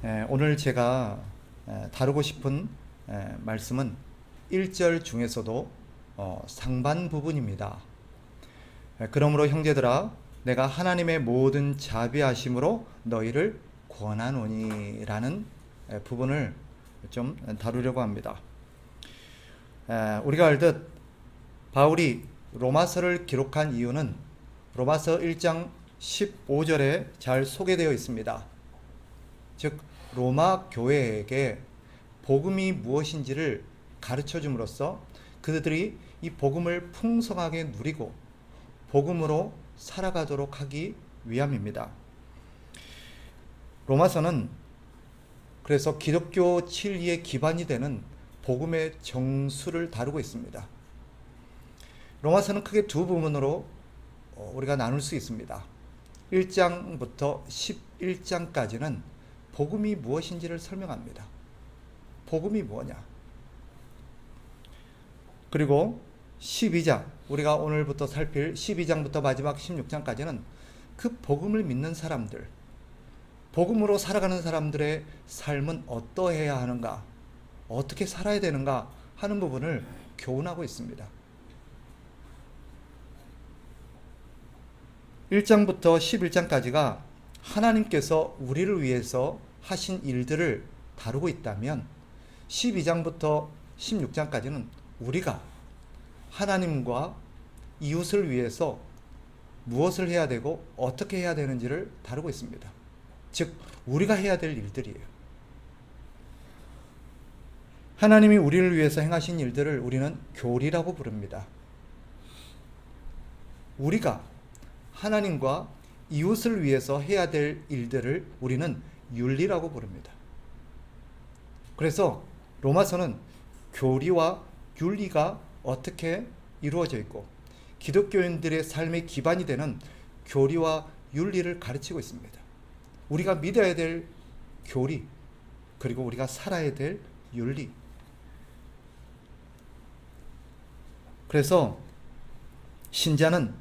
오늘 제가 다루고 싶은 말씀은 1절 중에서도 상반 부분입니다. 그러므로 형제들아 내가 하나님의 모든 자비하심으로 너희를 권하노니 라는 부분을 좀 다루려고 합니다. 우리가 알듯 바울이 로마서를 기록한 이유는 로마서 1장 15절에 잘 소개되어 있습니다. 즉 로마 교회에게 복음이 무엇인지를 가르쳐 줌으로써 그들이 이 복음을 풍성하게 누리고 복음으로 살아가도록 하기 위함입니다. 로마서는 그래서 기독교 진리의 기반이 되는 복음의 정수를 다루고 있습니다. 로마서는 크게 두 부분으로 우리가 나눌 수 있습니다. 1장부터 11장까지는 복음이 무엇인지를 설명합니다. 복음이 뭐냐? 그리고 12장, 우리가 오늘부터 살필 12장부터 마지막 16장까지는 그 복음을 믿는 사람들, 복음으로 살아가는 사람들의 삶은 어떠해야 하는가, 어떻게 살아야 되는가 하는 부분을 교훈하고 있습니다. 1장부터 11장까지가 하나님께서 우리를 위해서 하신 일들을 다루고 있다면 12장부터 16장까지는 우리가 하나님과 이웃을 위해서 무엇을 해야 되고 어떻게 해야 되는지를 다루고 있습니다. 즉 우리가 해야 될 일들이에요. 하나님이 우리를 위해서 행하신 일들을 우리는 교리라고 부릅니다. 우리가 하나님과 이웃을 위해서 해야 될 일들을 우리는 윤리라고 부릅니다. 그래서 로마서는 교리와 윤리가 어떻게 이루어져 있고 기독교인들의 삶의 기반이 되는 교리와 윤리를 가르치고 있습니다. 우리가 믿어야 될 교리, 그리고 우리가 살아야 될 윤리. 그래서 신자는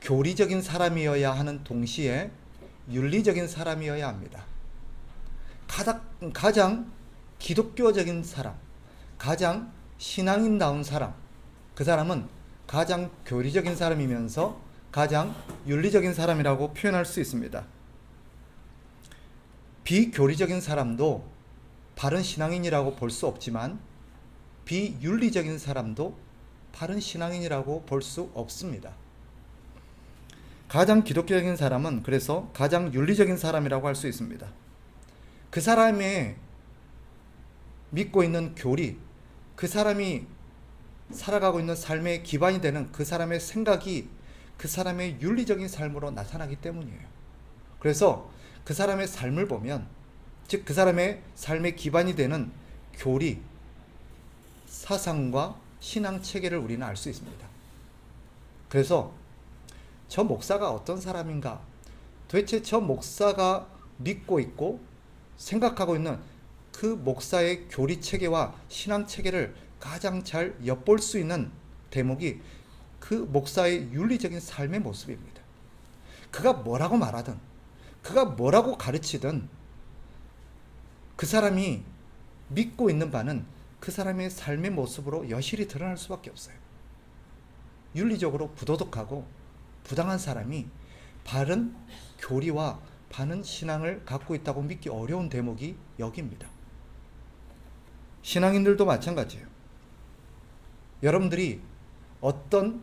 교리적인 사람이어야 하는 동시에 윤리적인 사람이어야 합니다. 가장 기독교적인 사람, 가장 신앙인다운 사람, 그 사람은 가장 교리적인 사람이면서 가장 윤리적인 사람이라고 표현할 수 있습니다. 비교리적인 사람도 바른 신앙인이라고 볼 수 없지만 비윤리적인 사람도 바른 신앙인이라고 볼 수 없습니다. 가장 기독교적인 사람은 그래서 가장 윤리적인 사람이라고 할 수 있습니다. 그 사람의 믿고 있는 교리, 그 사람이 살아가고 있는 삶의 기반이 되는 그 사람의 생각이 그 사람의 윤리적인 삶으로 나타나기 때문이에요. 그래서 그 사람의 삶을 보면, 즉 그 사람의 삶의 기반이 되는 교리, 사상과 신앙 체계를 우리는 알 수 있습니다. 그래서 저 목사가 어떤 사람인가, 도대체 저 목사가 믿고 있고 생각하고 있는 그 목사의 교리 체계와 신앙 체계를 가장 잘 엿볼 수 있는 대목이 그 목사의 윤리적인 삶의 모습입니다. 그가 뭐라고 말하든, 그가 뭐라고 가르치든 그 사람이 믿고 있는 바는 그 사람의 삶의 모습으로 여실히 드러날 수밖에 없어요. 윤리적으로 부도덕하고 부당한 사람이 바른 교리와 바른 신앙을 갖고 있다고 믿기 어려운 대목이 여기입니다. 신앙인들도 마찬가지예요. 여러분들이 어떤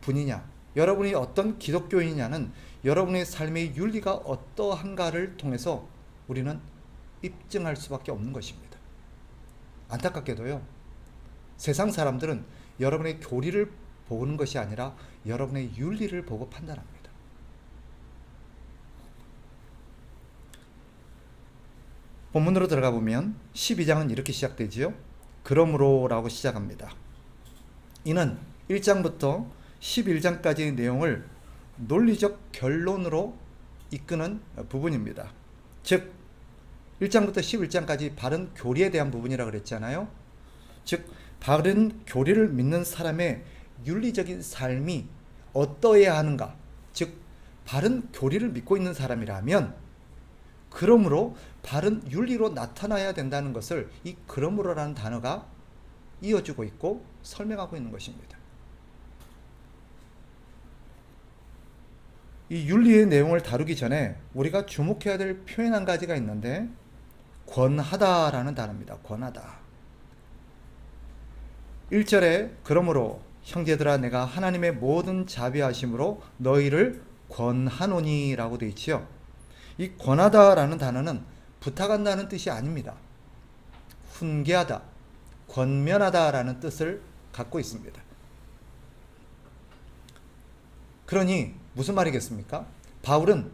분이냐, 여러분이 어떤 기독교인이냐는 여러분의 삶의 윤리가 어떠한가를 통해서 우리는 입증할 수밖에 없는 것입니다. 안타깝게도요, 세상 사람들은 여러분의 교리를 보는 것이 아니라 여러분의 윤리를 보고 판단합니다. 본문으로 들어가 보면 12장은 이렇게 시작되지요. 그러므로 라고 시작합니다. 이는 1장부터 11장까지의 내용을 논리적 결론으로 이끄는 부분입니다. 즉 1장부터 11장까지 바른 교리에 대한 부분이라고 그랬잖아요. 즉 바른 교리를 믿는 사람의 윤리적인 삶이 어떠해야 하는가, 즉 바른 교리를 믿고 있는 사람이라면 그러므로 바른 윤리로 나타나야 된다는 것을 이 그러므로라는 단어가 이어주고 있고 설명하고 있는 것입니다. 이 윤리의 내용을 다루기 전에 우리가 주목해야 될 표현 한 가지가 있는데 권하다라는 단어입니다. 권하다. 1절에 그러므로 형제들아 내가 하나님의 모든 자비하심으로 너희를 권하노니 라고 되어 있지요. 이 권하다라는 단어는 부탁한다는 뜻이 아닙니다. 훈계하다, 권면하다라는 뜻을 갖고 있습니다. 그러니 무슨 말이겠습니까? 바울은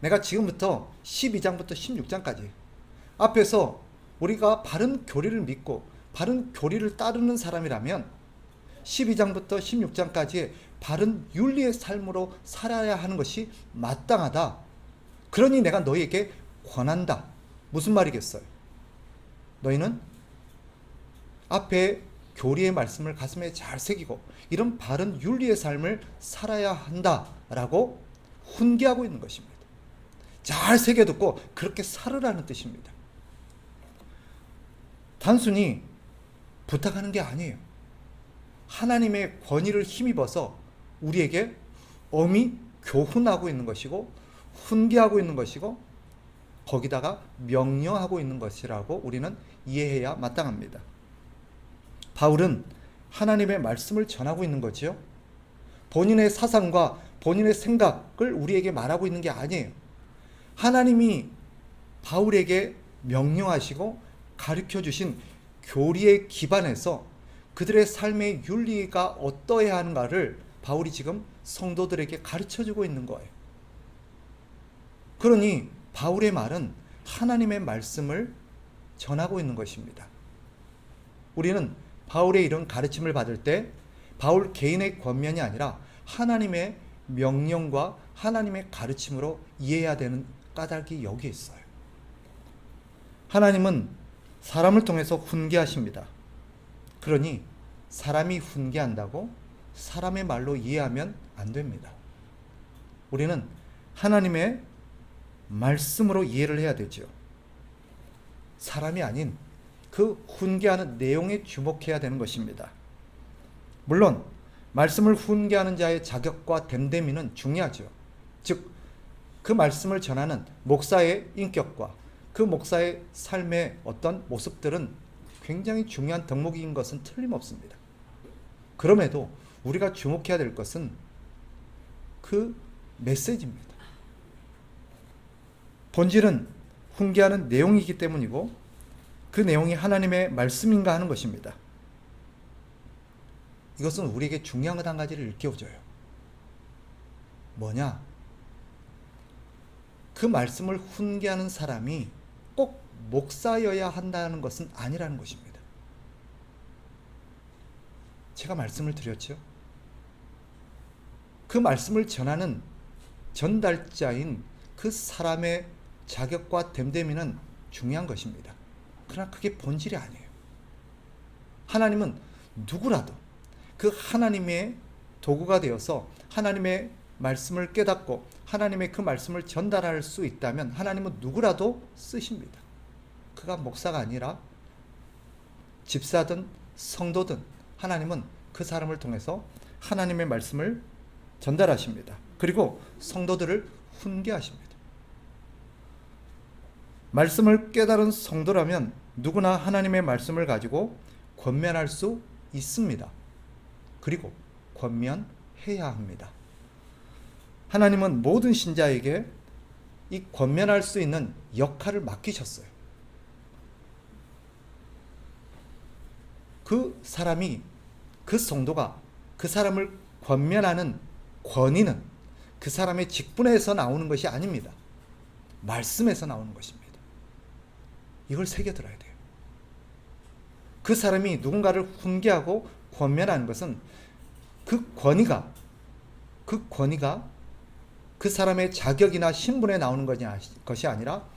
내가 지금부터 12장부터 16장까지 앞에서 우리가 바른 교리를 믿고 바른 교리를 따르는 사람이라면 12장부터 16장까지의 바른 윤리의 삶으로 살아야 하는 것이 마땅하다. 그러니 내가 너희에게 권한다. 무슨 말이겠어요? 너희는 앞에 교리의 말씀을 가슴에 잘 새기고 이런 바른 윤리의 삶을 살아야 한다라고 훈계하고 있는 것입니다. 잘 새겨듣고 그렇게 살으라는 뜻입니다. 단순히 부탁하는 게 아니에요. 하나님의 권위를 힘입어서 우리에게 엄히 교훈하고 있는 것이고 훈계하고 있는 것이고 거기다가 명령하고 있는 것이라고 우리는 이해해야 마땅합니다. 바울은 하나님의 말씀을 전하고 있는 거지요. 본인의 사상과 본인의 생각을 우리에게 말하고 있는 게 아니에요. 하나님이 바울에게 명령하시고 가르쳐 주신 교리에 기반해서 그들의 삶의 윤리가 어떠해야 하는가를 바울이 지금 성도들에게 가르쳐 주고 있는 거예요. 그러니 바울의 말은 하나님의 말씀을 전하고 있는 것입니다. 우리는 바울의 이런 가르침을 받을 때 바울 개인의 권면이 아니라 하나님의 명령과 하나님의 가르침으로 이해해야 되는 까닭이 여기에 있어요. 하나님은 사람을 통해서 훈계하십니다. 그러니 사람이 훈계한다고 사람의 말로 이해하면 안 됩니다. 우리는 하나님의 말씀으로 이해를 해야 되죠. 사람이 아닌 그 훈계하는 내용에 주목해야 되는 것입니다. 물론 말씀을 훈계하는 자의 자격과 됨됨이는 중요하죠. 즉, 그 말씀을 전하는 목사의 인격과 그 목사의 삶의 어떤 모습들은 굉장히 중요한 덕목인 것은 틀림없습니다. 그럼에도 우리가 주목해야 될 것은 그 메시지입니다. 본질은 훈계하는 내용이기 때문이고 그 내용이 하나님의 말씀인가 하는 것입니다. 이것은 우리에게 중요한 것 한 가지를 일깨워줘요. 뭐냐? 그 말씀을 훈계하는 사람이 꼭 목사여야 한다는 것은 아니라는 것입니다. 제가 말씀을 드렸죠. 그 말씀을 전하는 전달자인 그 사람의 자격과 됨됨이는 중요한 것입니다. 그러나 그게 본질이 아니에요. 하나님은 누구라도 그 하나님의 도구가 되어서 하나님의 말씀을 깨닫고 하나님의 그 말씀을 전달할 수 있다면 하나님은 누구라도 쓰십니다. 그가 목사가 아니라 집사든 성도든 하나님은 그 사람을 통해서 하나님의 말씀을 전달하십니다. 그리고 성도들을 훈계하십니다. 말씀을 깨달은 성도라면 누구나 하나님의 말씀을 가지고 권면할 수 있습니다. 그리고 권면해야 합니다. 하나님은 모든 신자에게 이 권면할 수 있는 역할을 맡기셨어요. 그 사람이, 그 성도가 그 사람을 권면하는 권위는 그 사람의 직분에서 나오는 것이 아닙니다. 말씀에서 나오는 것입니다. 이걸 새겨들어야 돼요. 그 사람이 누군가를 훈계하고 권면하는 것은 그 권위가 그 사람의 자격이나 신분에 나오는 것이 아니라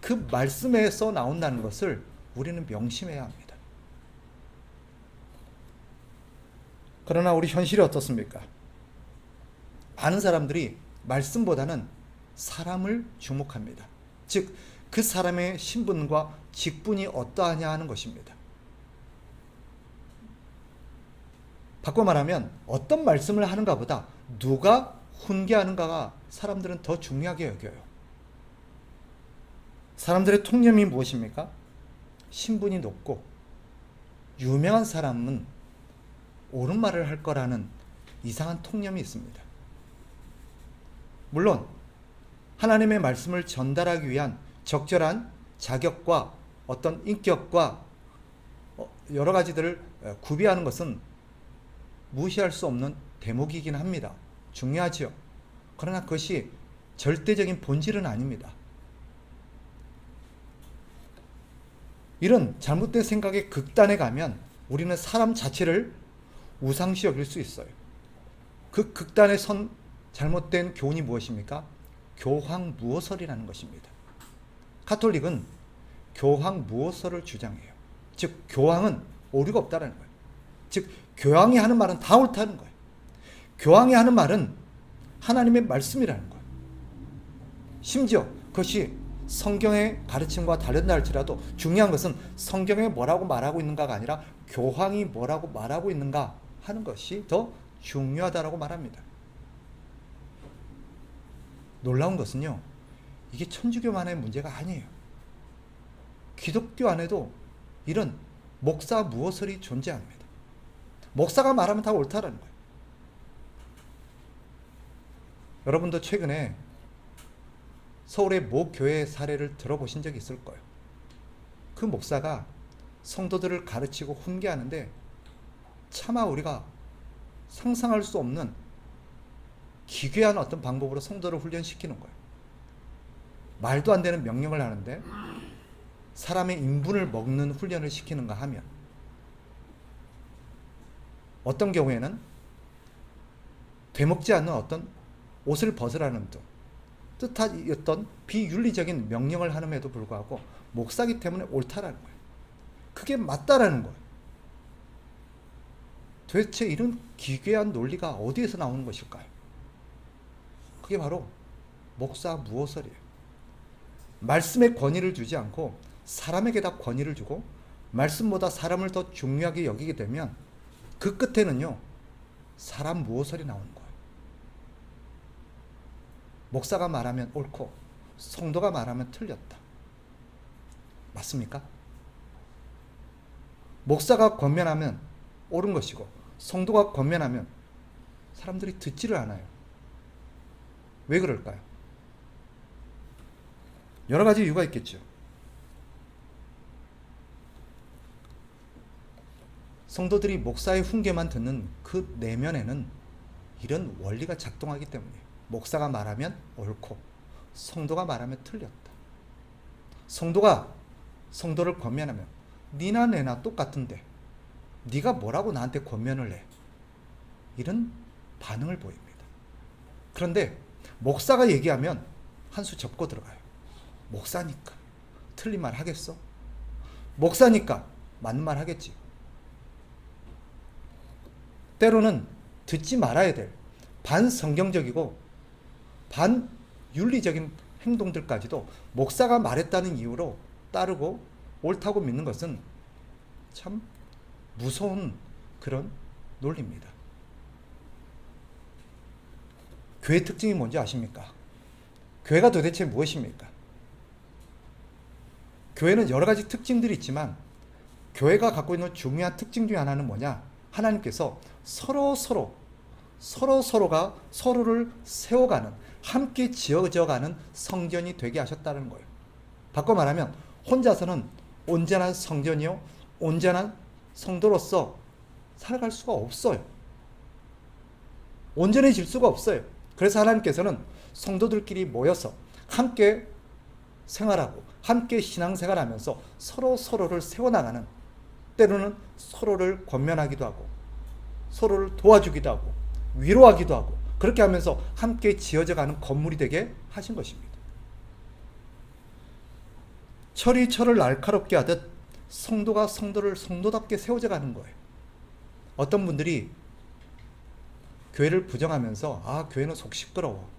그 말씀에서 나온다는 것을 우리는 명심해야 합니다. 그러나 우리 현실이 어떻습니까? 많은 사람들이 말씀보다는 사람을 주목합니다. 즉 그 사람의 신분과 직분이 어떠하냐 하는 것입니다. 바꿔 말하면 어떤 말씀을 하는가 보다 누가 훈계하는가가 사람들은 더 중요하게 여겨요. 사람들의 통념이 무엇입니까? 신분이 높고 유명한 사람은 옳은 말을 할 거라는 이상한 통념이 있습니다. 물론 하나님의 말씀을 전달하기 위한 적절한 자격과 어떤 인격과 여러 가지들을 구비하는 것은 무시할 수 없는 대목이긴 합니다. 중요하지요. 그러나 그것이 절대적인 본질은 아닙니다. 이런 잘못된 생각의 극단에 가면 우리는 사람 자체를 우상시 여길 수 있어요. 그 극단에 선 잘못된 교훈이 무엇입니까? 교황무호설이라는 것입니다. 가톨릭은 교황무호설을 주장해요. 즉 교황은 오류가 없다는 거예요. 즉 교황이 하는 말은 다 옳다는 거예요. 교황이 하는 말은 하나님의 말씀이라는 거예요. 심지어 그것이 성경의 가르침과 다른다 할지라도 중요한 것은 성경에 뭐라고 말하고 있는가가 아니라 교황이 뭐라고 말하고 있는가 하는 것이 더 중요하다라고 말합니다. 놀라운 것은요, 이게 천주교만의 문제가 아니에요. 기독교 안에도 이런 목사 무호설이 존재합니다. 목사가 말하면 다 옳다라는 거예요. 여러분도 최근에 서울의 모 교회 사례를 들어보신 적이 있을 거예요. 그 목사가 성도들을 가르치고 훈계하는데 차마 우리가 상상할 수 없는 기괴한 어떤 방법으로 성도를 훈련시키는 거예요. 말도 안 되는 명령을 하는데 사람의 인분을 먹는 훈련을 시키는가 하면 어떤 경우에는 되먹지 않는 어떤 옷을 벗으라는 뜻한 어떤 비윤리적인 명령을 하는에도 불구하고 목사기 때문에 옳다라는 거예요. 그게 맞다라는 거예요. 도대체 이런 기괴한 논리가 어디에서 나오는 것일까요? 그게 바로 목사 무호설이에요. 말씀에 권위를 주지 않고 사람에게 다 권위를 주고 말씀보다 사람을 더 중요하게 여기게 되면 그 끝에는요, 사람 무호설이 나오는 거예요. 목사가 말하면 옳고 성도가 말하면 틀렸다. 맞습니까? 목사가 권면하면 옳은 것이고 성도가 권면하면 사람들이 듣지를 않아요. 왜 그럴까요? 여러 가지 이유가 있겠죠. 성도들이 목사의 훈계만 듣는 그 내면에는 이런 원리가 작동하기 때문이에요. 목사가 말하면 옳고 성도가 말하면 틀렸다. 성도가 성도를 권면하면 니나 내나 똑같은데 네가 뭐라고 나한테 권면을 해? 이런 반응을 보입니다. 그런데 목사가 얘기하면 한 수 접고 들어가요. 목사니까 틀린 말 하겠어? 목사니까 맞는 말 하겠지. 때로는 듣지 말아야 될 반성경적이고 반윤리적인 행동들까지도 목사가 말했다는 이유로 따르고 옳다고 믿는 것은 참 무서운 그런 논리입니다. 교회 특징이 뭔지 아십니까? 교회가 도대체 무엇입니까? 교회는 여러 가지 특징들이 있지만 교회가 갖고 있는 중요한 특징 중에 하나는 뭐냐? 하나님께서 서로가 서로를 세워가는, 함께 지어져가는 성전이 되게 하셨다는 거예요. 바꿔 말하면 혼자서는 온전한 성전이요, 온전한 성도로서 살아갈 수가 없어요. 온전해질 수가 없어요. 그래서 하나님께서는 성도들끼리 모여서 함께 생활하고 함께 신앙생활하면서 서로를 세워나가는, 때로는 서로를 권면하기도 하고 서로를 도와주기도 하고 위로하기도 하고 그렇게 하면서 함께 지어져가는 건물이 되게 하신 것입니다. 철이 철을 날카롭게 하듯 성도가 성도를 성도답게 세워져가는 거예요. 어떤 분들이 교회를 부정하면서 교회는 속 시끄러워,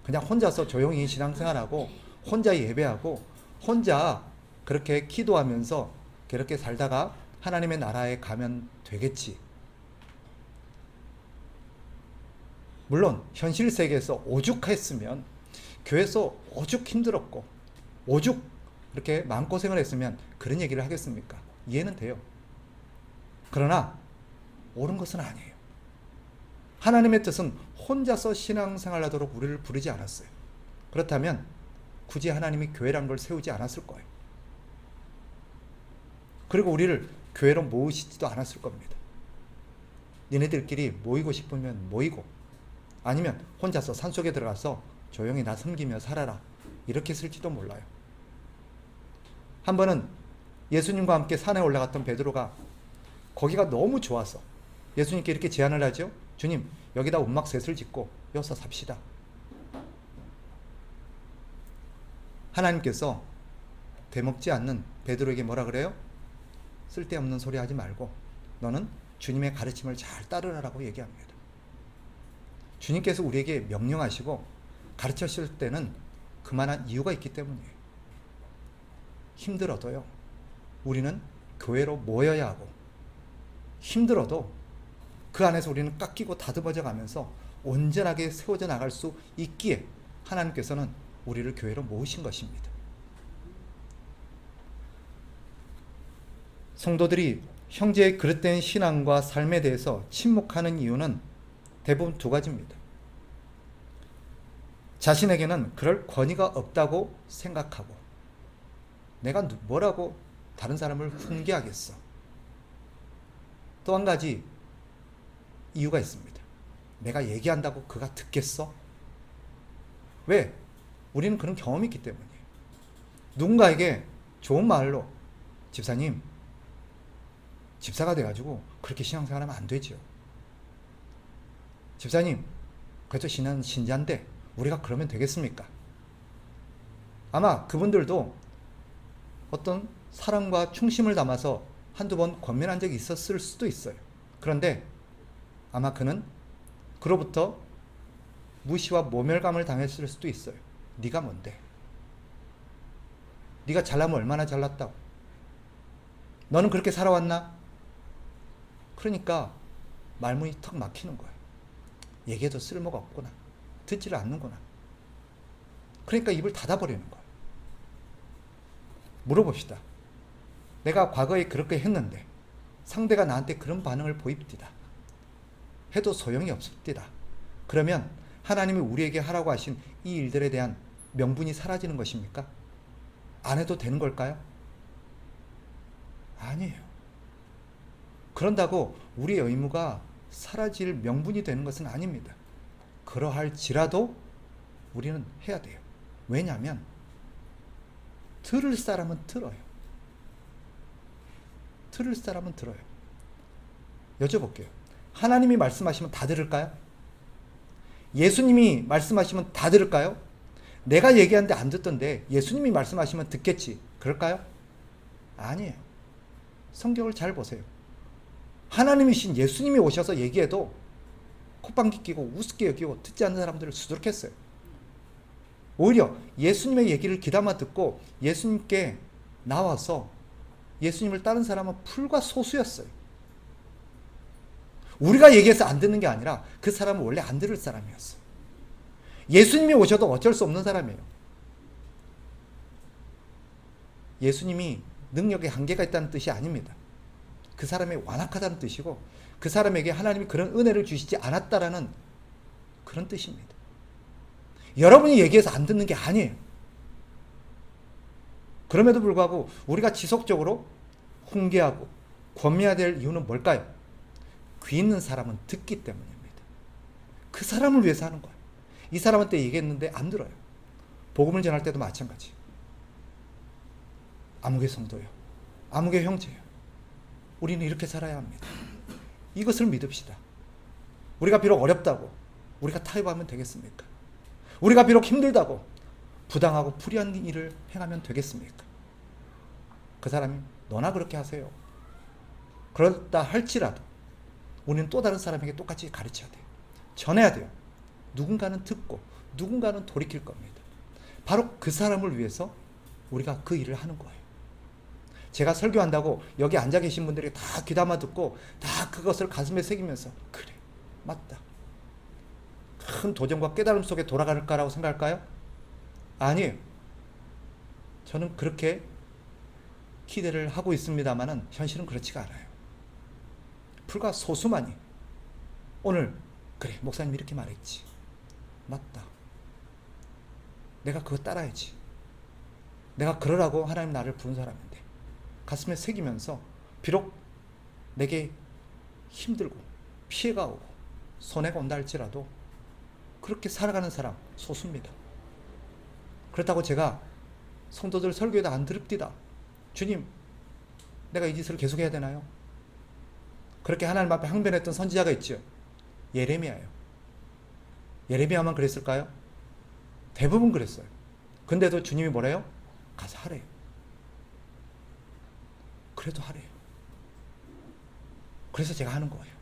그냥 혼자서 조용히 신앙생활하고 혼자 예배하고 혼자 그렇게 기도하면서 그렇게 살다가 하나님의 나라에 가면 되겠지. 물론 현실 세계에서 오죽했으면, 교회에서 오죽 힘들었고 오죽 이렇게 마음고생을 했으면 그런 얘기를 하겠습니까? 이해는 돼요. 그러나 옳은 것은 아니에요. 하나님의 뜻은 혼자서 신앙생활 하도록 우리를 부르지 않았어요. 그렇다면 굳이 하나님이 교회란 걸 세우지 않았을 거예요. 그리고 우리를 교회로 모으시지도 않았을 겁니다. 니네들끼리 모이고 싶으면 모이고, 아니면 혼자서 산속에 들어가서 조용히 나 섬기며 살아라, 이렇게 했을지도 몰라요. 한 번은 예수님과 함께 산에 올라갔던 베드로가 거기가 너무 좋아서 예수님께 이렇게 제안을 하죠. 주님, 여기다 움막셋을 짓고 여기서 삽시다. 하나님께서 대먹지 않는 베드로에게 뭐라 그래요? 쓸데없는 소리 하지 말고 너는 주님의 가르침을 잘 따르라고 얘기합니다. 주님께서 우리에게 명령하시고 가르치실 때는 그만한 이유가 있기 때문이에요. 힘들어도요, 우리는 교회로 모여야 하고, 힘들어도 그 안에서 우리는 깎이고 다듬어져 가면서 온전하게 세워져 나갈 수 있기에 하나님께서는 우리를 교회로 모으신 것입니다. 성도들이 형제의 그릇된 신앙과 삶에 대해서 침묵하는 이유는 대부분 두 가지입니다. 자신에게는 그럴 권위가 없다고 생각하고, 내가 뭐라고 다른 사람을 훈계하겠어. 또 한 가지 이유가 있습니다. 내가 얘기한다고 그가 듣겠어? 왜? 우리는 그런 경험이 있기 때문이에요. 누군가에게 좋은 말로, 집사님, 집사가 돼가지고 그렇게 신앙생활하면 안 되죠. 집사님, 그래도 신자인데 우리가 그러면 되겠습니까? 아마 그분들도 어떤 사랑과 충심을 담아서 한두 번 권면한 적이 있었을 수도 있어요. 그런데 아마 그는 그로부터 무시와 모멸감을 당했을 수도 있어요. 네가 뭔데? 네가 잘나면 얼마나 잘났다고? 너는 그렇게 살아왔나? 그러니까 말문이 턱 막히는 거예요. 얘기해도 쓸모가 없구나. 듣지를 않는구나. 그러니까 입을 닫아버리는 거예요. 물어봅시다. 내가 과거에 그렇게 했는데 상대가 나한테 그런 반응을 보입디다. 해도 소용이 없습니다. 그러면 하나님이 우리에게 하라고 하신 이 일들에 대한 명분이 사라지는 것입니까? 안 해도 되는 걸까요? 아니에요. 그런다고 우리의 의무가 사라질 명분이 되는 것은 아닙니다. 그러할지라도 우리는 해야 돼요. 왜냐하면 들을 사람은 들어요. 들을 사람은 들어요. 여쭤볼게요. 하나님이 말씀하시면 다 들을까요? 예수님이 말씀하시면 다 들을까요? 내가 얘기하는데 안 듣던데 예수님이 말씀하시면 듣겠지. 그럴까요? 아니에요. 성경을 잘 보세요. 하나님이신 예수님이 오셔서 얘기해도 콧방귀 끼고 우습게 여기고 듣지 않는 사람들을 수두룩했어요. 오히려 예수님의 얘기를 귀담아 듣고 예수님께 나와서 예수님을 따른 사람은 불과 소수였어요. 우리가 얘기해서 안 듣는 게 아니라 그 사람은 원래 안 들을 사람이었어요. 예수님이 오셔도 어쩔 수 없는 사람이에요. 예수님이 능력에 한계가 있다는 뜻이 아닙니다. 그 사람이 완악하다는 뜻이고 그 사람에게 하나님이 그런 은혜를 주시지 않았다라는 그런 뜻입니다. 여러분이 얘기해서 안 듣는 게 아니에요. 그럼에도 불구하고 우리가 지속적으로 훈계하고 권면해야 될 이유는 뭘까요? 귀 있는 사람은 듣기 때문입니다. 그 사람을 위해서 하는 거예요. 이 사람한테 얘기했는데 안 들어요. 복음을 전할 때도 마찬가지. 아무개 성도요, 아무개 형제요, 우리는 이렇게 살아야 합니다. 이것을 믿읍시다. 우리가 비록 어렵다고 우리가 타협하면 되겠습니까? 우리가 비록 힘들다고 부당하고 불의한 일을 행하면 되겠습니까? 그 사람이 너나 그렇게 하세요. 그렇다 할지라도 우리는 또 다른 사람에게 똑같이 가르쳐야 돼요. 전해야 돼요. 누군가는 듣고 누군가는 돌이킬 겁니다. 바로 그 사람을 위해서 우리가 그 일을 하는 거예요. 제가 설교한다고 여기 앉아 계신 분들이 다 귀담아 듣고 다 그것을 가슴에 새기면서 그래, 맞다, 큰 도전과 깨달음 속에 돌아갈까라고 생각할까요? 아니에요. 저는 그렇게 기대를 하고 있습니다만은 현실은 그렇지가 않아요. 불과 소수만이 오늘 그래, 목사님이 이렇게 말했지, 맞다, 내가 그거 따라야지, 내가 그러라고 하나님 나를 부른 사람인데 가슴에 새기면서 비록 내게 힘들고 피해가 오고 손해가 온다 할지라도 그렇게 살아가는 사람 소수입니다. 그렇다고 제가 성도들 설교에다 안 들읍디다, 주님 내가 이 짓을 계속해야 되나요? 그렇게 하나님 앞에 항변했던 선지자가 있죠. 예레미야예요. 예레미야만 그랬을까요? 대부분 그랬어요. 근데도 주님이 뭐래요? 가서 하래요. 그래도 하래요. 그래서 제가 하는 거예요.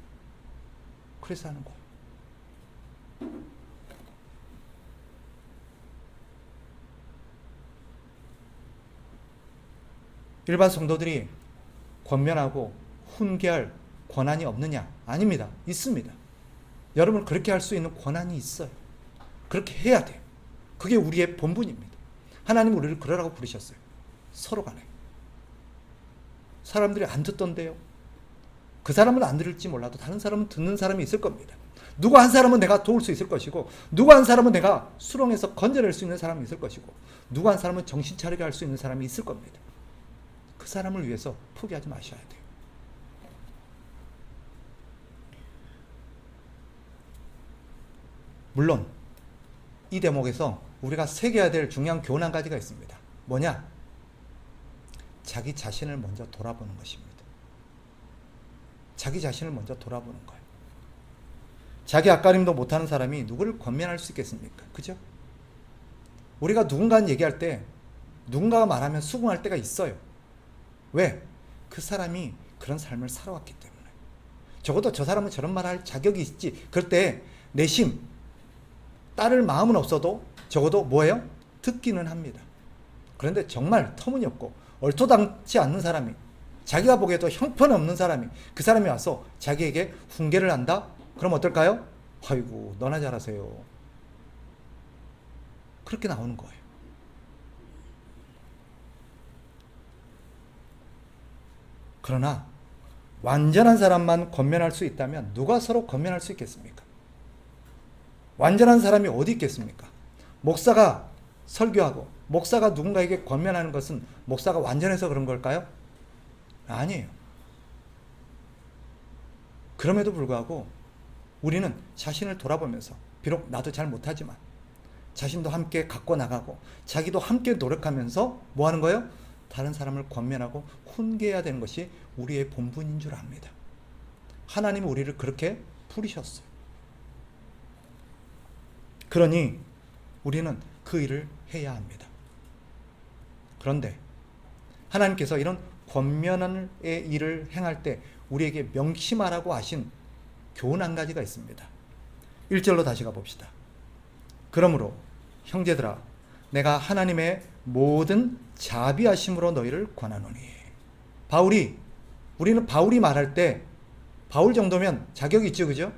그래서 하는 거예요. 일반 성도들이 권면하고 훈계할 권한이 없느냐? 아닙니다. 있습니다. 여러분 그렇게 할 수 있는 권한이 있어요. 그렇게 해야 돼요. 그게 우리의 본분입니다. 하나님 우리를 그러라고 부르셨어요. 서로 간에. 사람들이 안 듣던데요. 그 사람은 안 들을지 몰라도 다른 사람은 듣는 사람이 있을 겁니다. 누구 한 사람은 내가 도울 수 있을 것이고, 누구 한 사람은 내가 수렁에서 건져낼 수 있는 사람이 있을 것이고, 누구 한 사람은 정신 차리게 할 수 있는 사람이 있을 겁니다. 그 사람을 위해서 포기하지 마셔야 돼요. 물론 이 대목에서 우리가 새겨야 될 중요한 교훈 한 가지가 있습니다. 뭐냐? 자기 자신을 먼저 돌아보는 것입니다. 자기 자신을 먼저 돌아보는 거예요. 자기 앞가림도 못하는 사람이 누구를 권면할 수 있겠습니까? 그죠? 우리가 누군가는 얘기할 때 누군가가 말하면 수긍할 때가 있어요. 왜? 그 사람이 그런 삶을 살아왔기 때문에. 적어도 저 사람은 저런 말 할 자격이 있지. 그럴 때 내심 따를 마음은 없어도 적어도 뭐예요? 듣기는 합니다. 그런데 정말 터무니없고 얼토당치 않는 사람이, 자기가 보기에도 형편없는 사람이, 그 사람이 와서 자기에게 훈계를 한다? 그럼 어떨까요? 아이고 너나 잘하세요. 그렇게 나오는 거예요. 그러나 완전한 사람만 권면할 수 있다면 누가 서로 권면할 수 있겠습니까? 완전한 사람이 어디 있겠습니까? 목사가 설교하고 목사가 누군가에게 권면하는 것은 목사가 완전해서 그런 걸까요? 아니에요. 그럼에도 불구하고 우리는 자신을 돌아보면서, 비록 나도 잘 못하지만 자신도 함께 갖고 나가고 자기도 함께 노력하면서 뭐 하는 거예요? 다른 사람을 권면하고 훈계해야 되는 것이 우리의 본분인 줄 압니다. 하나님은 우리를 그렇게 부르셨어요. 그러니 우리는 그 일을 해야 합니다. 그런데 하나님께서 이런 권면의 일을 행할 때 우리에게 명심하라고 하신 교훈 한 가지가 있습니다. 1절로 다시 가봅시다. 그러므로 형제들아 내가 하나님의 모든 자비하심으로 너희를 권하노니. 우리는 바울이 말할 때 바울 정도면 자격이 있죠, 그죠?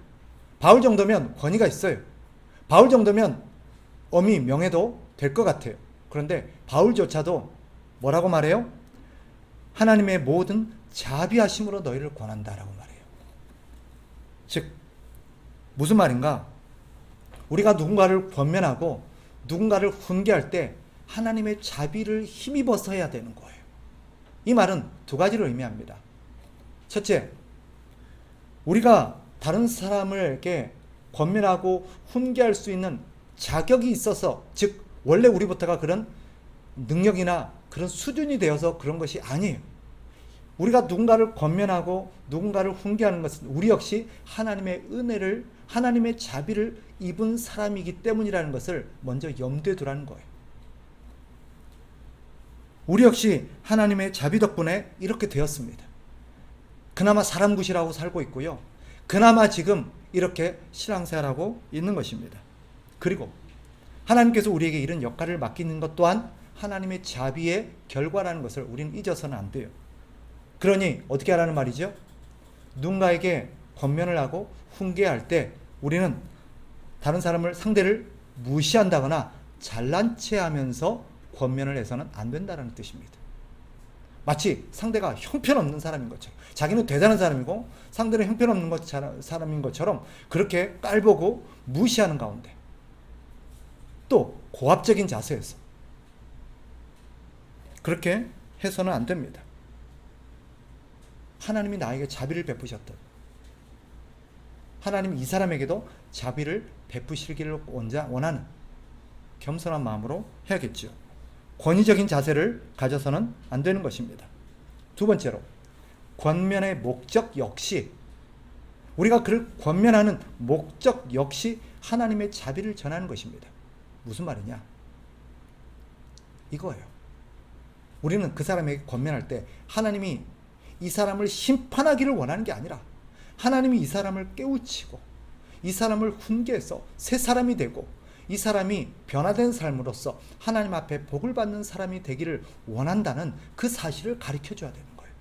바울 정도면 권위가 있어요. 바울 정도면 엄히 명예도 될 것 같아요. 그런데 바울조차도 뭐라고 말해요? 하나님의 모든 자비하심으로 너희를 권한다라고 말해요. 즉 무슨 말인가? 우리가 누군가를 권면하고 누군가를 훈계할 때 하나님의 자비를 힘입어서 해야 되는 거예요. 이 말은 두 가지를 의미합니다. 첫째, 우리가 다른 사람에게 권면하고 훈계할 수 있는 자격이 있어서, 즉 원래 우리부터가 그런 능력이나 그런 수준이 되어서 그런 것이 아니에요. 우리가 누군가를 권면하고 누군가를 훈계하는 것은 우리 역시 하나님의 은혜를, 하나님의 자비를 입은 사람이기 때문이라는 것을 먼저 염두에 두라는 거예요. 우리 역시 하나님의 자비 덕분에 이렇게 되었습니다. 그나마 사람 굿이라고 살고 있고요. 그나마 지금 이렇게 신앙생활하고 있는 것입니다. 그리고 하나님께서 우리에게 이런 역할을 맡기는 것 또한 하나님의 자비의 결과라는 것을 우리는 잊어서는 안 돼요. 그러니 어떻게 하라는 말이죠? 누군가에게 권면을 하고 훈계할 때 우리는 다른 사람을 상대를 무시한다거나 잘난 체 하면서 권면을 해서는 안 된다는 뜻입니다. 마치 상대가 형편없는 사람인 것처럼, 자기는 대단한 사람이고 상대는 형편없는 사람인 것처럼 그렇게 깔보고 무시하는 가운데, 또 고압적인 자세에서 그렇게 해서는 안 됩니다. 하나님이 나에게 자비를 베푸셨던, 하나님이 이 사람에게도 자비를 베푸시기를 원하는 겸손한 마음으로 해야겠죠. 권위적인 자세를 가져서는 안 되는 것입니다. 두 번째로, 권면의 목적 역시, 우리가 그를 권면하는 목적 역시 하나님의 자비를 전하는 것입니다. 무슨 말이냐? 이거예요. 우리는 그 사람에게 권면할 때 하나님이 이 사람을 심판하기를 원하는 게 아니라 하나님이 이 사람을 깨우치고 이 사람을 훈계해서 새 사람이 되고 이 사람이 변화된 삶으로서 하나님 앞에 복을 받는 사람이 되기를 원한다는 그 사실을 가르쳐줘야 되는 거예요.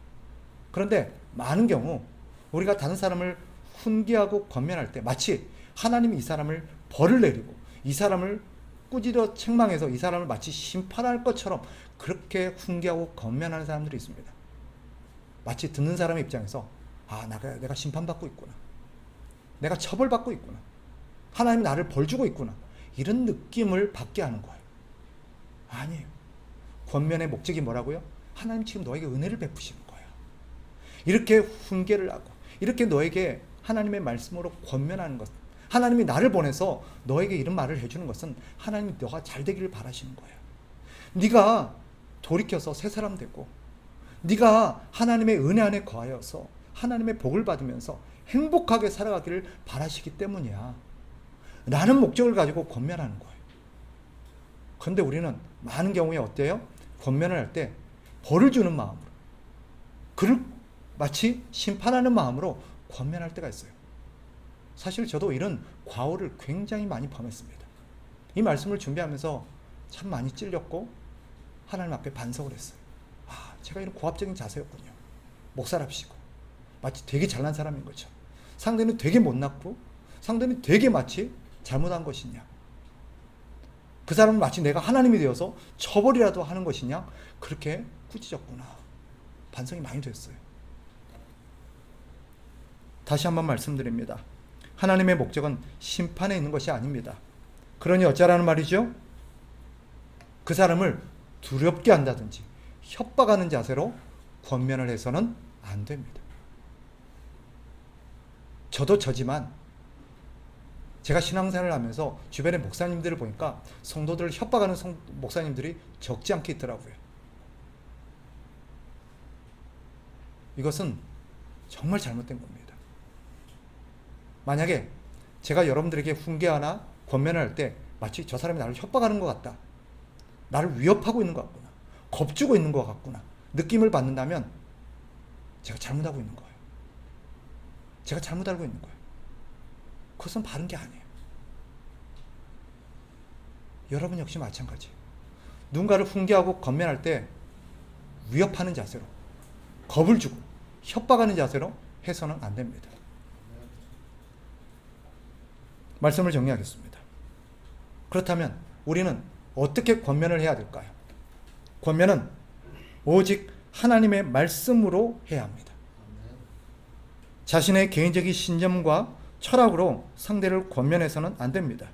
그런데 많은 경우 우리가 다른 사람을 훈계하고 권면할 때 마치 하나님이 이 사람을 벌을 내리고 이 사람을 꾸짖어 책망해서 이 사람을 마치 심판할 것처럼 그렇게 훈계하고 권면하는 사람들이 있습니다. 마치 듣는 사람의 입장에서 내가 심판받고 있구나, 내가 처벌받고 있구나, 하나님이 나를 벌주고 있구나, 이런 느낌을 받게 하는 거예요. 아니에요. 권면의 목적이 뭐라고요? 하나님 지금 너에게 은혜를 베푸시는 거야. 이렇게 훈계를 하고 이렇게 너에게 하나님의 말씀으로 권면하는 것, 하나님이 나를 보내서 너에게 이런 말을 해주는 것은 하나님이 너가 잘 되기를 바라시는 거야. 네가 돌이켜서 새 사람 되고 네가 하나님의 은혜 안에 거하여서 하나님의 복을 받으면서 행복하게 살아가기를 바라시기 때문이야 라는 목적을 가지고 권면하는 거예요. 그런데 우리는 많은 경우에 어때요? 권면을 할 때 벌을 주는 마음으로, 그를 마치 심판하는 마음으로 권면할 때가 있어요. 사실 저도 이런 과오를 굉장히 많이 범했습니다. 이 말씀을 준비하면서 참 많이 찔렸고 하나님 앞에 반성을 했어요. 제가 이런 고압적인 자세였군요. 목사랍시고 마치 되게 잘난 사람인 거죠. 상대는 되게 못났고 상대는 되게 마치 잘못한 것이냐, 그 사람은 마치 내가 하나님이 되어서 처벌이라도 하는 것이냐, 그렇게 꾸짖었구나. 반성이 많이 됐어요. 다시 한번 말씀드립니다. 하나님의 목적은 심판에 있는 것이 아닙니다. 그러니 어쩌라는 말이죠? 그 사람을 두렵게 한다든지 협박하는 자세로 권면을 해서는 안 됩니다. 저도 저지만 제가 신앙생활을 하면서 주변의 목사님들을 보니까 성도들을 협박하는 목사님들이 적지 않게 있더라고요. 이것은 정말 잘못된 겁니다. 만약에 제가 여러분들에게 훈계하나 권면을 할 때 마치 저 사람이 나를 협박하는 것 같다, 나를 위협하고 있는 것 같구나, 겁주고 있는 것 같구나 느낌을 받는다면 제가 잘못하고 있는 거예요. 제가 잘못 알고 있는 거예요. 그것은 바른 게 아니에요. 여러분 역시 마찬가지예요. 누군가를 훈계하고 권면할 때 위협하는 자세로, 겁을 주고 협박하는 자세로 해서는 안 됩니다. 말씀을 정리하겠습니다. 그렇다면 우리는 어떻게 권면을 해야 될까요? 권면은 오직 하나님의 말씀으로 해야 합니다. 자신의 개인적인 신념과 철학으로 상대를 권면해서는 안 됩니다.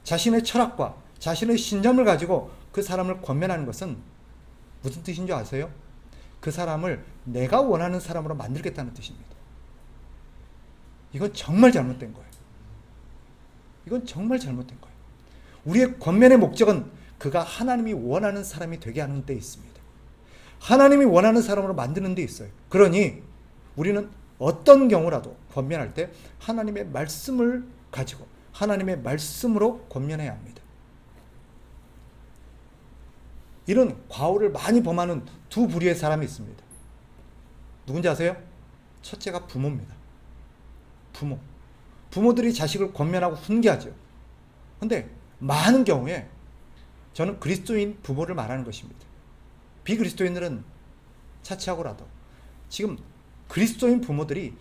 자신의 철학과 자신의 신념을 가지고 그 사람을 권면하는 것은 무슨 뜻인 줄 아세요? 그 사람을 내가 원하는 사람으로 만들겠다는 뜻입니다. 이건 정말 잘못된 거예요. 이건 정말 잘못된 거예요. 우리의 권면의 목적은 그가 하나님이 원하는 사람이 되게 하는 데 있습니다. 하나님이 원하는 사람으로 만드는 데 있어요. 그러니 우리는 어떤 경우라도 권면할 때 하나님의 말씀을 가지고 하나님의 말씀으로 권면해야 합니다. 이런 과오를 많이 범하는 두 부류의 사람이 있습니다. 누군지 아세요? 첫째가 부모입니다. 부모들이 자식을 권면하고 훈계하죠. 근데 많은 경우에 저는 그리스도인 부모를 말하는 것입니다. 비그리스도인들은 차치하고라도 지금 그리스도인 부모들이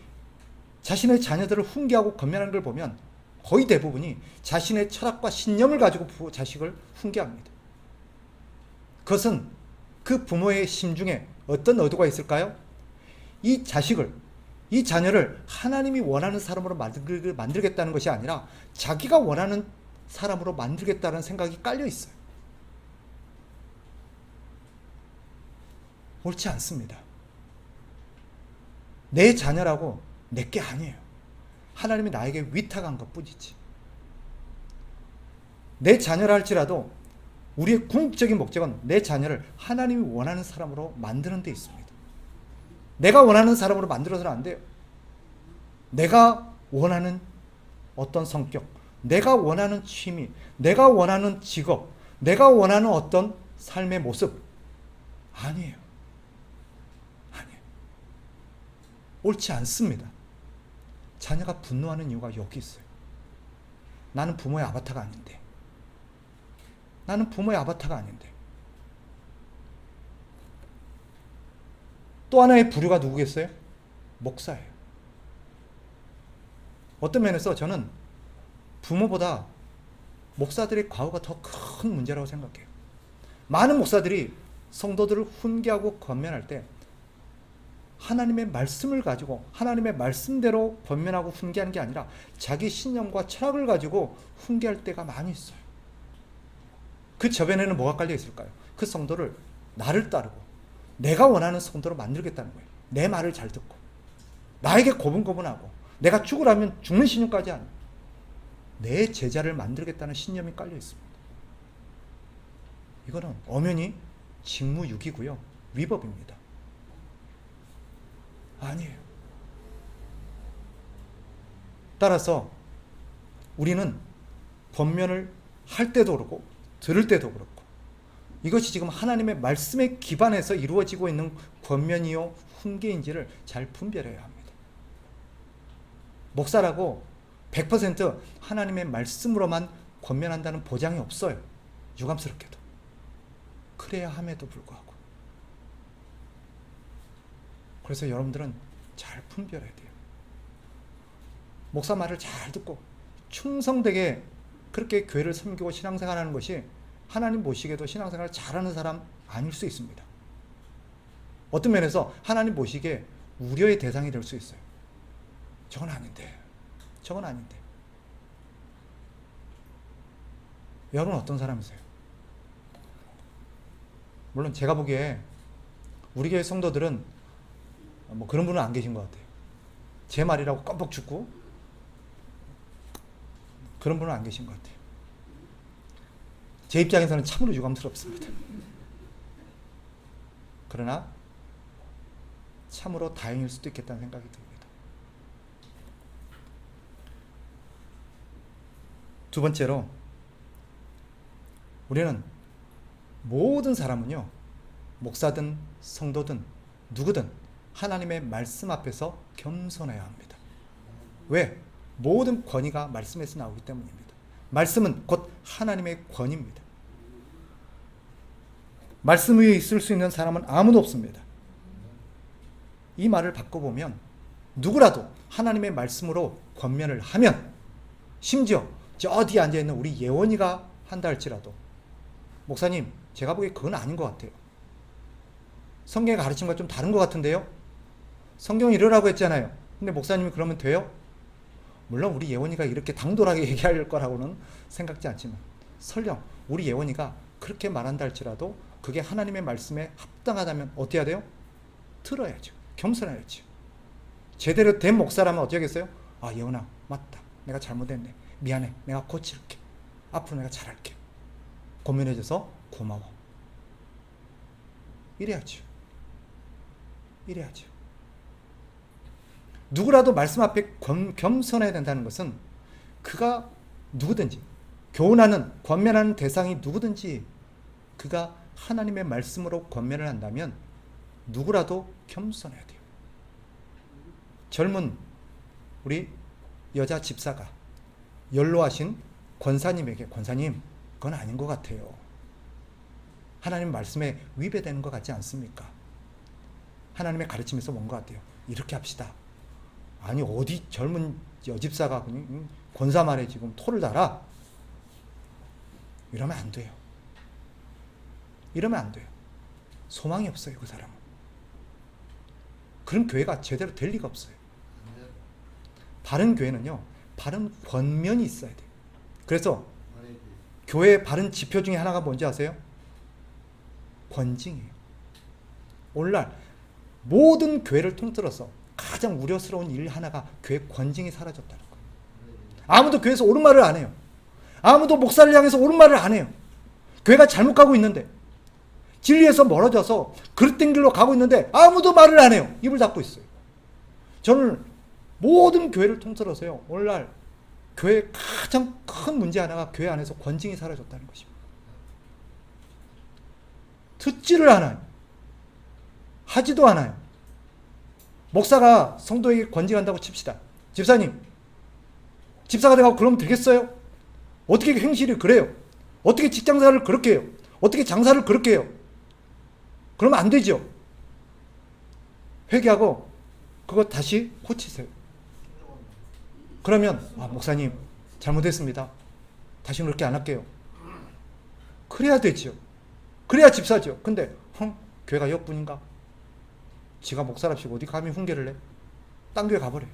자신의 자녀들을 훈계하고 권면하는 걸 보면 거의 대부분이 자신의 철학과 신념을 가지고 자식을 훈계합니다. 그것은 그 부모의 심중에 어떤 의도가 있을까요? 이 자식을, 이 자녀를 하나님이 원하는 사람으로 만들겠다는 것이 아니라 자기가 원하는 사람으로 만들겠다는 생각이 깔려 있어요. 옳지 않습니다. 내 자녀라고 내 게 아니에요. 하나님이 나에게 위탁한 것 뿐이지. 내 자녀라 할지라도 우리의 궁극적인 목적은 내 자녀를 하나님이 원하는 사람으로 만드는 데 있습니다. 내가 원하는 사람으로 만들어서는 안 돼요. 내가 원하는 어떤 성격, 내가 원하는 취미, 내가 원하는 직업, 내가 원하는 어떤 삶의 모습, 아니에요. 아니에요. 옳지 않습니다. 자녀가 분노하는 이유가 여기 있어요. 나는 부모의 아바타가 아닌데. 나는 부모의 아바타가 아닌데. 또 하나의 부류가 누구겠어요? 목사예요. 어떤 면에서 저는 부모보다 목사들의 과오가 더 큰 문제라고 생각해요. 많은 목사들이 성도들을 훈계하고 권면할 때 하나님의 말씀을 가지고 하나님의 말씀대로 권면하고 훈계하는 게 아니라 자기 신념과 철학을 가지고 훈계할 때가 많이 있어요. 그 저변에는 뭐가 깔려 있을까요? 그 성도를 나를 따르고 내가 원하는 성도로 만들겠다는 거예요. 내 말을 잘 듣고 나에게 고분고분하고 내가 죽으라면 죽는 신념까지 하는 내 제자를 만들겠다는 신념이 깔려 있습니다. 이거는 엄연히 직무유기고요. 위법입니다. 아니에요. 따라서 우리는 권면을 할 때도 그렇고 들을 때도 그렇고 이것이 지금 하나님의 말씀에 기반해서 이루어지고 있는 권면이요 훈계인지를 잘 분별해야 합니다. 목사라고 100% 하나님의 말씀으로만 권면한다는 보장이 없어요. 유감스럽게도. 그래야 함에도 불구하고. 그래서 여러분들은 잘 분별해야 돼요. 목사 말을 잘 듣고 충성되게 그렇게 교회를 섬기고 신앙생활하는 것이 하나님 보시기에도 신앙생활을 잘하는 사람 아닐 수 있습니다. 어떤 면에서 하나님 보시기에 우려의 대상이 될 수 있어요. 저건 아닌데. 저건 아닌데. 여러분 어떤 사람이세요? 물론 제가 보기에 우리 교회 성도들은 뭐 그런 분은 안 계신 것 같아요. 제 말이라고 껌뻑 죽고 그런 분은 안 계신 것 같아요. 제 입장에서는 참으로 유감스럽습니다. 그러나 참으로 다행일 수도 있겠다는 생각이 듭니다. 두 번째로 우리는 모든 사람은요, 목사든 성도든 누구든 하나님의 말씀 앞에서 겸손해야 합니다. 왜? 모든 권위가 말씀에서 나오기 때문입니다. 말씀은 곧 하나님의 권위입니다. 말씀 위에 있을 수 있는 사람은 아무도 없습니다. 이 말을 바꿔보면 누구라도 하나님의 말씀으로 권면을 하면 심지어 저 뒤에 앉아있는 우리 예원이가 한다 할지라도 목사님 제가 보기에 그건 아닌 것 같아요. 성경의 가르침과 좀 다른 것 같은데요? 성경이 이러라고 했잖아요. 근데 목사님이 그러면 돼요? 물론 우리 예원이가 이렇게 당돌하게 얘기할 거라고는 생각지 않지만 설령 우리 예원이가 그렇게 말한다 할지라도 그게 하나님의 말씀에 합당하다면 어떻게 해야 돼요? 들어야죠. 겸손해야죠. 제대로 된 목사라면 어떻게 하겠어요? 아 예원아 맞다. 내가 잘못했네. 미안해. 내가 고칠게. 앞으로 내가 잘할게. 고민해줘서 고마워. 이래야죠. 이래야죠. 누구라도 말씀 앞에 겸손해야 된다는 것은 그가 누구든지 교훈하는 권면하는 대상이 누구든지 그가 하나님의 말씀으로 권면을 한다면 누구라도 겸손해야 돼요. 젊은 우리 여자 집사가 연로하신 권사님에게 권사님 그건 아닌 것 같아요. 하나님 말씀에 위배되는 것 같지 않습니까? 하나님의 가르침에서 뭔 것 같아요. 이렇게 합시다. 아니 어디 젊은 여집사가 그냥 권사 말에 지금 토를 달아? 이러면 안 돼요. 이러면 안 돼요. 소망이 없어요, 그 사람은. 그런 교회가 제대로 될 리가 없어요. 바른 교회는요, 바른 권면이 있어야 돼요. 그래서 교회의 바른 지표 중에 하나가 뭔지 아세요? 권징이에요. 오늘날 모든 교회를 통틀어서 가장 우려스러운 일 하나가 교회 권징이 사라졌다는 거예요. 아무도 교회에서 옳은 말을 안 해요. 아무도 목사를 향해서 옳은 말을 안 해요. 교회가 잘못 가고 있는데, 진리에서 멀어져서 그릇된 길로 가고 있는데 아무도 말을 안 해요. 입을 닫고 있어요. 저는 모든 교회를 통틀어서요, 오늘날 교회의 가장 큰 문제 하나가 교회 안에서 권징이 사라졌다는 것입니다. 듣지를 않아요. 하지도 않아요. 목사가 성도에게 권징한다고 칩시다. 집사님, 집사가 되고 그러면 되겠어요? 어떻게 행실이 그래요? 어떻게 직장생활을 그렇게 해요? 어떻게 장사를 그렇게 해요? 그러면 안 되죠. 회개하고 그거 다시 고치세요. 그러면 목사님 잘못했습니다. 다시는 그렇게 안 할게요. 그래야 되죠. 그래야 집사죠. 근데 교회가 역분인가? 지가 목사랍시고 어디 감히 훈계를 내? 딴 교회 가버려요.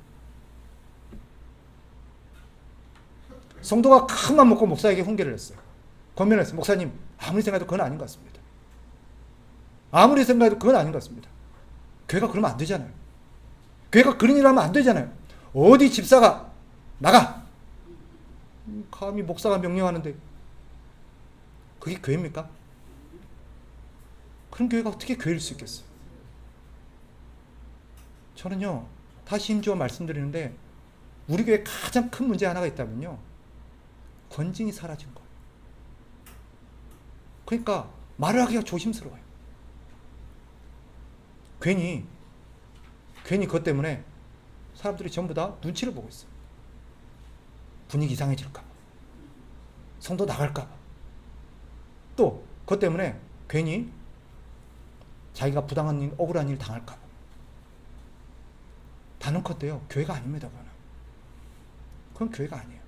성도가 큰 맘 먹고 목사에게 훈계를 했어요. 권면을 했어요. 목사님 아무리 생각해도 그건 아닌 것 같습니다. 아무리 생각해도 그건 아닌 것 같습니다. 교회가 그러면 안 되잖아요. 교회가 그런 일을 하면 안 되잖아요. 어디 집사가 나가! 감히 목사가 명령하는데 그게 교회입니까? 그런 교회가 어떻게 교회일 수 있겠어요? 저는요, 다시 힘주어 말씀드리는데 우리 교회에 가장 큰 문제 하나가 있다면요, 권징이 사라진 거예요. 그러니까 말을 하기가 조심스러워요. 괜히 그것 때문에 사람들이 전부 다 눈치를 보고 있어요. 분위기 이상해질까 봐, 성도 나갈까 봐, 또 그것 때문에 괜히 자기가 부당한 일, 억울한 일 당할까 봐. 단언컨대요, 교회가 아닙니다. 그건 교회가 아니에요.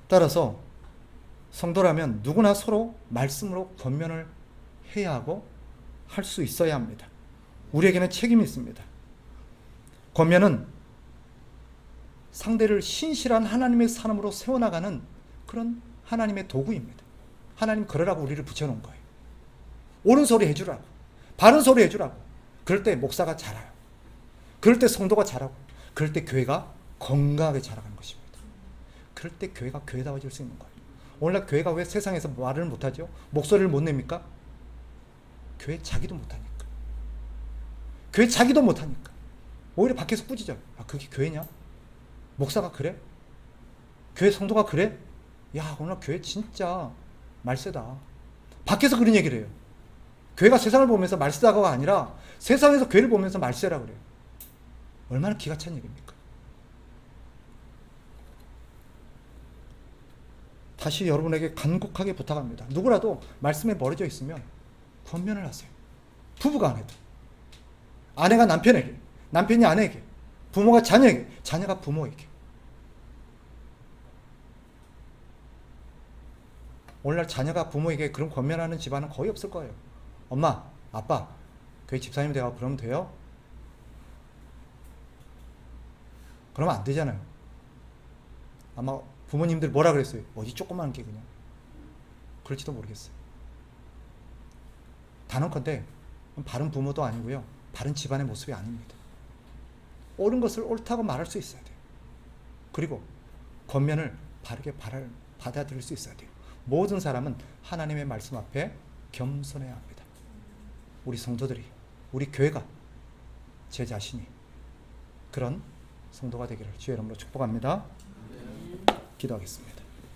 따라서 성도라면 누구나 서로 말씀으로 권면을 해야 하고 할 수 있어야 합니다. 우리에게는 책임이 있습니다. 권면은 상대를 신실한 하나님의 사람으로 세워나가는 그런 하나님의 도구입니다. 하나님 그러라고 우리를 붙여놓은 거예요. 옳은 소리 해주라고, 바른 소리 해주라고. 그럴 때 목사가 자라요. 그럴 때 성도가 자라고, 그럴 때 교회가 건강하게 자라가는 것입니다. 그럴 때 교회가 교회다워질 수 있는 거예요. 오늘날 교회가 왜 세상에서 말을 못하죠? 목소리를 못 냅니까? 교회 자기도 못하니까. 교회 자기도 못하니까. 오히려 밖에서 꾸짖어요. 그게 교회냐? 목사가 그래? 교회 성도가 그래? 야, 오늘 교회 진짜 말세다. 밖에서 그런 얘기를 해요. 교회가 세상을 보면서 말세다가 아니라 세상에서 교회를 보면서 말세라 그래요. 얼마나 기가 찬 얘기입니까? 다시 여러분에게 간곡하게 부탁합니다. 누구라도 말씀에 멀어져 있으면 권면을 하세요. 부부가 안 해도, 아내가 남편에게, 남편이 아내에게, 부모가 자녀에게, 자녀가 부모에게. 오늘날 자녀가 부모에게 그런 권면하는 집안은 거의 없을 거예요. 엄마, 아빠, 교회 집사님 되고 그러면 돼요? 그러면 안 되잖아요. 아마 부모님들 뭐라 그랬어요? 어디 조그만 게 그냥. 그럴지도 모르겠어요. 단언컨대 바른 부모도 아니고요, 바른 집안의 모습이 아닙니다. 옳은 것을 옳다고 말할 수 있어야 돼요. 그리고 권면을 바르게 받아들일 수 있어야 돼요. 모든 사람은 하나님의 말씀 앞에 겸손해야 합니다. 우리 성도들이, 우리 교회가, 제 자신이 그런 성도가 되기를 주의 이름으로 축복합니다. 기도하겠습니다.